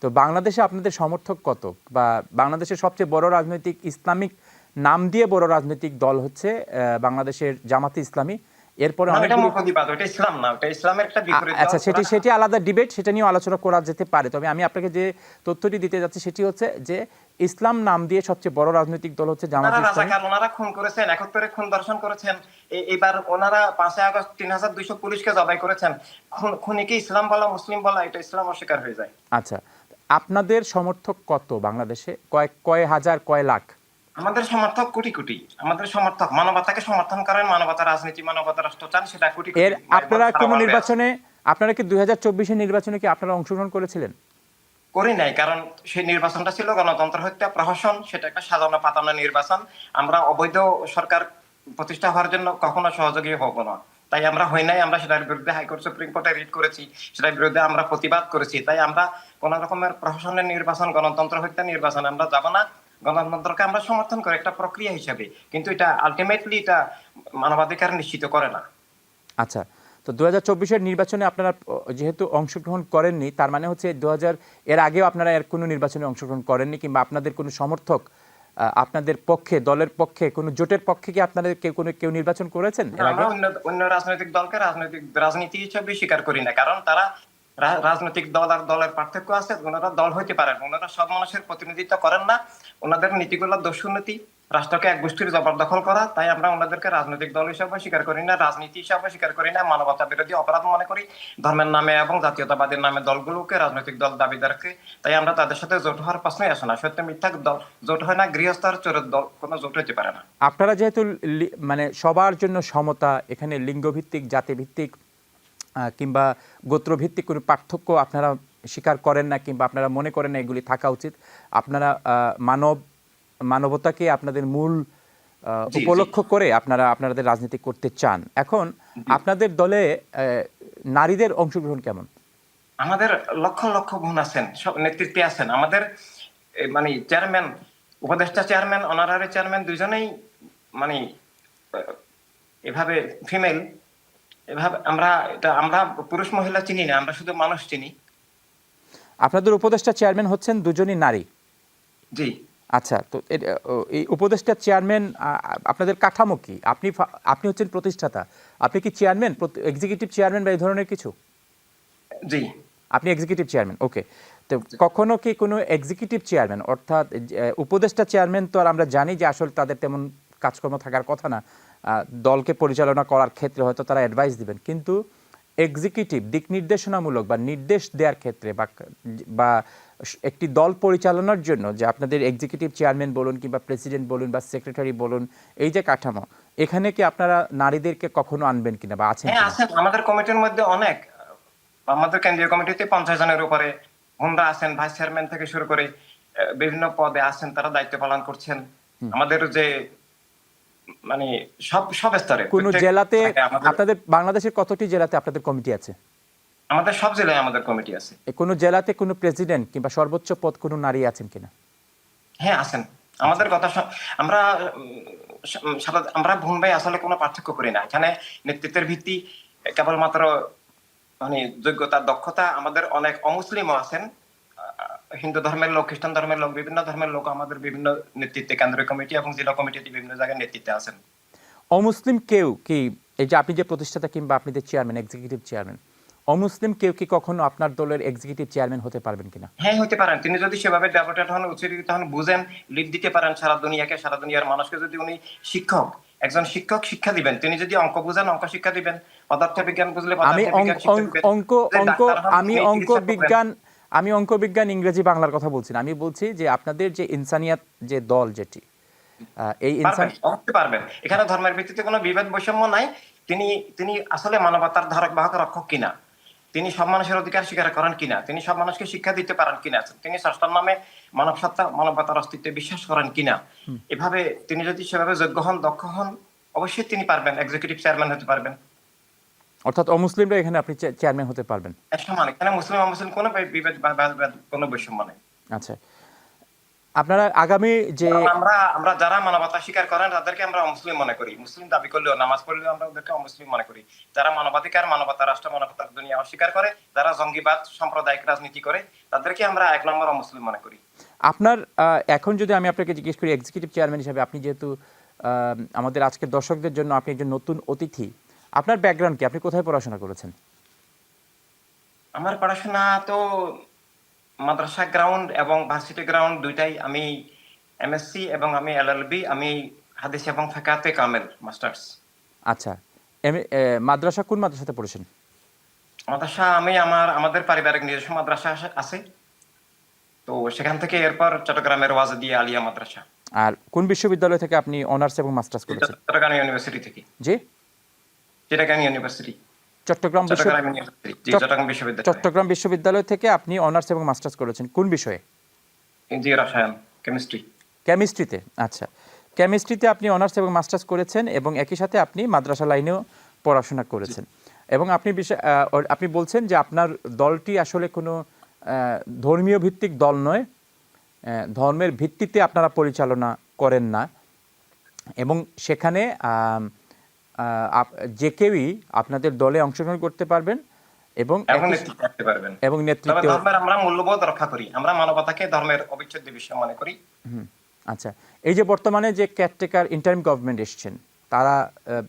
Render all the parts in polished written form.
তো বাংলাদেশে আপনাদের সমর্থক কত, বা বাংলাদেশের সবচেয়ে বড় রাজনৈতিক ইসলামিক নাম দিয়ে বড় রাজনৈতিক দল হচ্ছে বাংলাদেশের জামাতে ইসলামী। এরপরে না, এটা অনেকগুলি মৌলবাদীবাদ, ওটা ইসলাম না, ওটা ইসলামের একটা বিপরীত আচ্ছা, দল। ওরা সেটি আলাদা ডিবেট, সেটা নিয়েও আলোচনা করা যেতে পারে। তবে আমি আপনাকে যে তথ্যটি দিতে যাচ্ছি সেটি হচ্ছে যে ইসলাম নাম দিয়ে সবচেয়ে বড় রাজনৈতিক দল হচ্ছে ওনারা জামাতে ইসলামী। রাজাকার, ওনারা খুন করেছেন, 71-এ খুন দর্শন করেছেন। এবার ওনারা 5ই আগস্ট 3200 পুলিশকে জবাই করেছেন। খুনিকে ইসলাম বলা, মুসলিম বলা, এটা ইসলাম অস্বীকার হয়ে যায়। আচ্ছা, আপনাদের সমর্থক কত বাংলাদেশে? কয় হাজার, কয় লাখ? আমাদের সমর্থক কোটি কোটি। আমাদের সমর্থক মানবতাকে সমর্থন করেন, মানবতা রাজনীতি, মানবতা রাষ্ট্র চান, সেটা কোটি কোটি এর ভাই বোন আপনারা সারা কোনো ওয়ার্ল্ডে আছে। নির্বাচনে, আপনারা কি 2024-এর নির্বাচনে কি আপনারা অংশগ্রহণ করেছিলেন? করি নাই, কারণ সেই নির্বাচনটা ছিল গণতন্ত্র হত্যা প্রহসন, সেটা একটা সাজানো পাতানো নির্বাচন। আমরা অবৈধ সরকার প্রতিষ্ঠা হওয়ার জন্য কখনো সহযোগী হব না, তাই আমরা হই নাই। আমরা সেটার বিরুদ্ধে হাইকোর্ট সুপ্রিম কোর্টে রিট করেছি, সেটার বিরুদ্ধে আমরা প্রতিবাদ করেছি। তাই আমরা কোন রকমের প্রহসনের নির্বাচন, গণতন্ত্র হত্যা নির্বাচন আমরা যাব না। গণতন্ত্রকে আমরা সমর্থন করি একটা প্রক্রিয়া হিসেবে, কিন্তু এটা আলটিমেটলি এটা মানবাধিকার নিশ্চিত করে না। আচ্ছা, তো 2024-এর নির্বাচনে আপনারা যেহেতু অংশগ্রহণ করেননি, তার মানে হচ্ছে এর আগেও আপনারা এর কোনো নির্বাচনে অংশগ্রহণ করেননি, কিংবা আপনাদের কোনো সমর্থক আপনাদের পক্ষে, দলের পক্ষে, কোনো জোটের পক্ষে কি আপনাদের কেউ নির্বাচন করেছেন এর আগে? আমরা অন্য অন্য রাজনৈতিক দলকে রাজনীতি হিসেবে স্বীকার করি না, কারণ তারা রাজনৈতিক দল আর দলের পার্থক্য আছে। ওনারা দল হইতে পারেন, ওনারা সব মানুষের প্রতিনিধিত্ব করেন না। ওনাদের নীতিগুলো দস্যুনীতি, রাষ্ট্রকে এক গোষ্ঠীর জবরদখল করা। তাই আমরা ওনাদেরকে রাজনৈতিক দল হিসাবে স্বীকার করি না, রাজনীতি হিসাবে স্বীকার করি না, মানবতা বিরোধী অপরাধ মনে করি। ধর্মের নামে এবং জাতীয়তাবাদের নামে দলগুলোকে রাজনৈতিক দল দাবিদারকে, তাই আমরা তাদের সাথে জোট হওয়ার প্রশ্নই আসে না। সত্য মিথ্যা দল জোট হয় না, গৃহস্থ আর চোরের দল কোনো জোট হইতে পারে না। আপনারা যেহেতু মানে সবার জন্য সমতা, এখানে লিঙ্গভিত্তিক, জাতিভিত্তিক কিংবা গোত্রভিত্তিক কোনো পার্থক্য আপনারা স্বীকার করেন না, কিংবা আপনারা মনে করেন না এগুলি থাকা উচিত, আপনারা মানবতাকে আপনাদের মূল জি জি উপলক্ষ করে আপনাদের রাজনীতি করতে চান। এখন আপনাদের দলে নারীদের অংশগ্রহণ কেমন? আমাদের লক্ষ লক্ষ বোন আছেন, সব নেতৃত্বে আছেন। আমাদের মানে চেয়ারম্যান, উপদেষ্টা চেয়ারম্যান, অনারারি চেয়ারম্যান দুইজনেই মানে আহ, এভাবে ফিমেল। এভাবে আমরা পুরুষ মহিলা চিনি না, আমরা শুধু মানুষ চিনি। আপনাদের উপদেষ্টা চেয়ারম্যান হচ্ছেন দুজনই নারী। জি। আচ্ছা, তো এই উপদেষ্টা চেয়ারম্যান, আপনাদের কাঠামো কি? আপনি হচ্ছেন প্রতিষ্ঠাতা, আপনি কি চেয়ারম্যান, এক্সিকিউটিভ চেয়ারম্যান বা এই ধরনের কিছু? জি। আপনি এক্সিকিউটিভ চেয়ারম্যান, ওকে। তো কখনো কি কোনো এক্সিকিউটিভ চেয়ারম্যান, অর্থাৎ উপদেষ্টা চেয়ারম্যান, তো আর আমরা জানি যে আসলে তাদের তেমন কাজকর্ম থাকার কথা না, দলকে পরিচালনা করার ক্ষেত্রে হয়তো তারা অ্যাডভাইস দিবেন, কিন্তু এক্সিকিউটিভ দিক নির্দেশনামূলক বা নির্দেশ দেওয়ার ক্ষেত্রে বা একটি দল পরিচালনার জন্য যে আপনাদের এক্সিকিউটিভ চেয়ারম্যান বলুন, কিংবা প্রেসিডেন্ট বলুন, বা সেক্রেটারি বলুন, এই যে কাঠামো, এখানে কি আপনারা নারীদেরকে কখনো আনবেন কিনা বা আছেন হ্যাঁ কিনা? আছেন, আমাদের কমিটির মধ্যে অনেক, আমাদের কেন্দ্রীয় কমিটিতে 50 জনের উপরে বোনরা আছেন। ভাইস চেয়ারম্যান থেকে শুরু করে বিভিন্ন পদে আছেন, তারা দায়িত্ব পালন করছেন। আমাদের যে মানে সব সব স্তরে কোন প্রত্যেক জেলাতে, আমাদের আপনাদের বাংলাদেশের কতটি জেলাতে আপনাদের কমিটি আছে? আমাদের সব জেলায় আমাদের কমিটি আছে। কোনো জেলাতে কোনো প্রেসিডেন্ট কিংবা সর্বোচ্চ পদ কোনো নারী আছেন কিনা? হ্যাঁ আছেন। আচ্ছা, আমাদের কথা আমরা আমরা বোন ভাই আসলে কোনো পার্থক্য করি না এখানে। নেতৃত্বের ভিত্তি কেবলমাত্র মানে যোগ্যতা, দক্ষতা। আমাদের অনেক অমুসলিমও আছেন, হিন্দু ধর্মের লোক, খ্রিস্টান ধর্মের লোক, বিভিন্ন ধর্মের লোক আমাদের বিভিন্ন নেতৃত্বে, কেন্দ্রীয় কমিটি এবং জেলা কমিটিতে বিভিন্ন জায়গায় নেতৃত্বে আছেন। অমুসলিম কেউ কি, এই যে আপনি যে প্রতিষ্ঠাতা কিংবা আপনি যে চেয়ারম্যান, এক্সিকিউটিভ চেয়ারম্যান, অমুসলিম কেউ কি কখনো আপনার দলের এক্সিকিউটিভ চেয়ারম্যান হতে পারবেন কিনা? হ্যাঁ হতে পারেন, তিনি যদি সেভাবে ডেভোটেড হন, উচ্চরিত হন, বুঝেন, লিড দিতে পারেন সারা দুনিয়াকে, সারা দুনিয়ার মানুষকে। যদি উনি শিক্ষক, একজন শিক্ষক শিক্ষা দিবেন, তিনি যদি অঙ্ক বুঝেন অঙ্ক শিক্ষা দিবেন, পদার্থ বিজ্ঞান বুঝলে আমি পদার্থ বিজ্ঞান শিক্ষা দিবেন, অঙ্ক যদি অঙ্ক ডাক্তার হন আমি তিনি অঙ্ক চিকিৎসা করবেন। বিজ্ঞান, আমি অঙ্ক বিজ্ঞান, ইংরেজি, বাংলার কথা বলছি না। আমি বলছি যে আপনাদের যে ইনসানিয়াত যে দল, যেটি এই পারবেন, অবশ্যই পারবেন। এখানে ধর্মের ভিত্তিতে কোনো বিভেদ বৈষম্য নাই। তিনি তিনি আসলে মানবতার ধারক বাহক রক্ষক কিনা, তিনি সব মানুষের অধিকার স্বীকার করেন কিনা, তিনি সব মানুষকে শিক্ষা দিতে পারেন কিনা, তিনি স্রষ্টার নামে মানব সত্তা, মানবতার অস্তিত্বে বিশ্বাস করেন কিনা, এভাবে তিনি যদি সেভাবে যোগ্য হন, দক্ষ হন, অবশ্যই তিনি পারবেন এক্সিকিউটিভ চেয়ারম্যান হতে পারবেন। অর্থাৎ অমুসলিমরা এখানে আপনি চেয়ারম্যান হতে পারবেন? এক সমান, এখানে মুসলিম অমুসলিম কোনো বিভেদ বা কোনো বৈষম্য নেই। আচ্ছা, আপনারা আগামী যে কারণ আমরা আমরা যারা মানবতা স্বীকার করেন তাদেরকে আমরা অমুসলিম মনে করি, মুসলিম দাবি করলেও নামাজ পড়লেও আমরা ওদেরকে অমুসলিম মনে করি। যারা মানবাধিকার, মানবতা রাষ্ট্র, মানবতার দুনিয়া অস্বীকার করে, যারা জঙ্গিবাদ, সাম্প্রদায়িক রাজনীতি করে, তাদেরকে আমরা এক নম্বর অমুসলিম মনে করি। আপনার এখন যদি আমি আপনাকে জিজ্ঞেস করি এক্সিকিউটিভ চেয়ারম্যান হিসেবে, আপনি যেহেতু আমাদের আজকের দর্শকদের জন্য আপনি একজন নতুন অতিথি, আপনার ব্যাকগ্রাউন্ড কি? আপনি কোথায় পড়াশোনা করেছেন? আমার পড়াশোনা তো মাদ্রাসা গ্রাউন্ড এবং ভার্সিটি গ্রাউন্ড দুইটাই। আমি এমএসসি এবং আমি এলএলবি, আমি হাদিস এবং ফিকহে কামেল মাস্টার্স। আচ্ছা, মাদ্রাসা কোন মাদ্রাসাতে পড়েছেন? মাদ্রাসা আমি আমাদের পারিবারিক নিজস্ব মাদ্রাসা আছে, তো সেখান থেকে এরপর চট্টগ্রামের ওয়াজেদি আলিয়া মাদ্রাসা। আর কোন বিশ্ববিদ্যালয় থেকে আপনি অনার্স এবং মাস্টার্স করেছেন? চট্টগ্রাম ইউনিভার্সিটি থেকে। জি, চিটাগাং ইউনিভার্সিটি, চট্টগ্রাম ইউনিভার্সিটি, জি, চট্টগ্রাম বিশ্ববিদ্যালয়। চট্টগ্রাম বিশ্ববিদ্যালয় থেকে আপনি অনার্স এবং মাস্টার্স করেছেন কোন বিষয়ে? জি, রসায়ন, কেমিস্ট্রি। কেমিস্ট্রিতে। আচ্ছা, কেমিস্ট্রিতে আপনি অনার্স এবং মাস্টার্স করেছেন এবং একই সাথে আপনি মাদ্রাসা লাইনেও পড়াশোনা করেছেন এবং আপনি বলছেন যে আপনার দলটি আসলে কোনো ধর্মীয় ভিত্তিক দল নয়, ধর্মের ভিত্তিতে আপনারা পরিচালনা করেন না এবং সেখানে যে কেউই আপনাদের দলে অংশগ্রহণ করতে পারবেন এবং নেতৃত্ব রাখতে পারবেন। এবং নেতৃত্ব। ধর্মের আমরা মূল্যবোধ রক্ষা করি, আমরা মানবতাকে ধর্মের অবিচ্ছেদ্য বিষয় মনে করি। আচ্ছা, এই যে বর্তমানে যে কেয়ারটেকার ইন্টারিম গভর্নমেন্ট এসছেন, তারা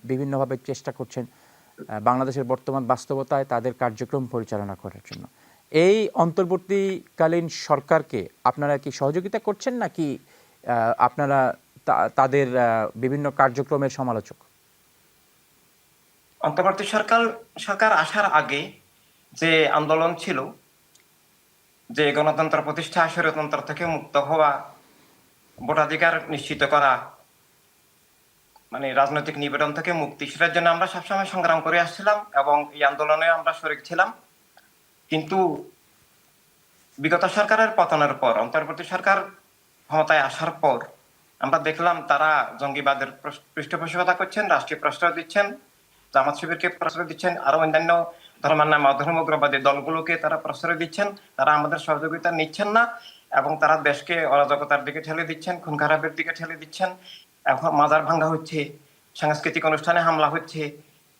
বিভিন্নভাবে চেষ্টা করছেন বাংলাদেশের বর্তমান বাস্তবতায় তাদের কার্যক্রম পরিচালনা করার জন্য। এই অন্তর্বর্তীকালীন সরকারকে আপনারা কি সহযোগিতা করছেন নাকি আপনারা তাদের বিভিন্ন কার্যক্রমের সমালোচক? অন্তর্বর্তী সরকার আসার আগে যে আন্দোলন ছিল, যে গণতন্ত্র প্রতিষ্ঠা, স্বৈরতন্ত্র থেকে মুক্ত হওয়া, ভোটাধিকার নিশ্চিত করা, মানে রাজনৈতিক নিপীড়ন থেকে মুক্তি, সেটার জন্য আমরা সবসময় সংগ্রাম করে আসছিলাম এবং এই আন্দোলনে আমরা শরীক ছিলাম। কিন্তু বিগত সরকারের পতনের পর, অন্তর্বর্তী সরকার ক্ষমতায় আসার পর আমরা দেখলাম তারা জঙ্গিবাদের পৃষ্ঠপোষকতা করছেন, রাষ্ট্রীয় প্রশ্রয় দিচ্ছেন, জামাত শিবিরকে প্রশ্রয় দিচ্ছেন, আরো অন্যান্য ধর্মের নামে অধর্ম উগ্রবাদী দলগুলোকে তারা প্রশ্রয় দিচ্ছেন। তারা আমাদের সহযোগিতা নিচ্ছেন না এবং তারা দেশকে অরাজকতার দিকে ঠেলে দিচ্ছেন, খুন খারাপের দিকে ঠেলে দিচ্ছেন। এখন মাজার ভাঙ্গা হচ্ছে, সাংস্কৃতিক অনুষ্ঠানে হামলা হচ্ছে,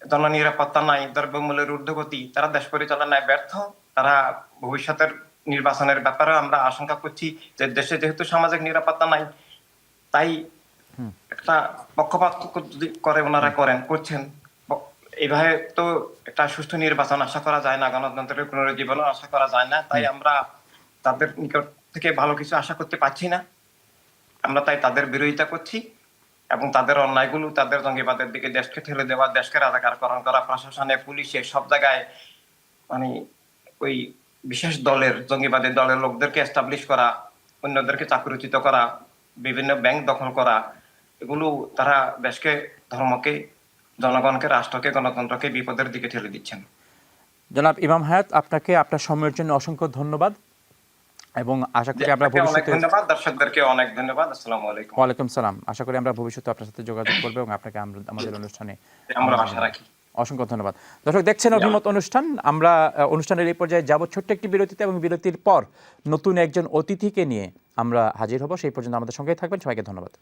জননিরাপত্তা নাই, দ্রব্যমূল্যের ঊর্ধ্বগতি, তারা দেশ পরিচালনায় ব্যর্থ। তারা ভবিষ্যতের নির্বাচনের ব্যাপারে আমরা আশঙ্কা করছি যে দেশে যেহেতু সামাজিক নিরাপত্তা নাই, তাই একটা পক্ষপাত করে ওনারা করছেন। এইভাবে তো একটা সুষ্ঠু নির্বাচন আশা করা যায় না, গণতন্ত্রের পুনরুজ্জীবনও আশা করা যায় না। তাই আমরা তাদের নিকট থেকে ভালো কিছু আশা করতে পারছি না। আমরা তাই তাদের বিরোধিতা করছি এবং তাদের অন্যায়গুলো, তাদের জঙ্গিবাদের দিকে দেশকে ঠেলে দেওয়া, দেশকে রাজাকারকরণ করা, প্রশাসনে, পুলিশে, সব জায়গায় মানে ওই বিশেষ দলের, জঙ্গিবাদের দলের লোকদেরকে এস্টাবলিশ করা, অন্যদেরকে চাকরিচ্যুত করা, বিভিন্ন ব্যাংক দখল করা, এগুলো তারা দেশকে, ধর্মকে, জনগণকে, রাষ্ট্রকে, গণতন্ত্রকে বিপদের দিকে ঠেলে দিচ্ছেন। জনাব ইমাম হায়াত, আপনাকে আপনার সময়ের জন্য অসংখ্য ধন্যবাদ এবং আশা করি আমরা ভবিষ্যতে ধন্যবাদ, দর্শকদেরকে অনেক ধন্যবাদ। আসসালামু আলাইকুম। ওয়ালাইকুম সালাম। আশা করি আমরা ভবিষ্যতে আপনার সাথে যোগাযোগ করব এবং আপনাকে আমাদের অনুষ্ঠানে আমরা আশা রাখি। অসংখ্য ধন্যবাদ। দর্শক, দেখছেন অভিমত অনুষ্ঠান। আমরা অনুষ্ঠানের এই পর্যায়ে যাব ছোট্ট একটি বিরতিতে এবং বিরতির পর নতুন একজন অতিথিকে নিয়ে আমরা হাজির হব। সেই পর্যন্ত আমাদের সঙ্গেই থাকবেন। সবাইকে ধন্যবাদ।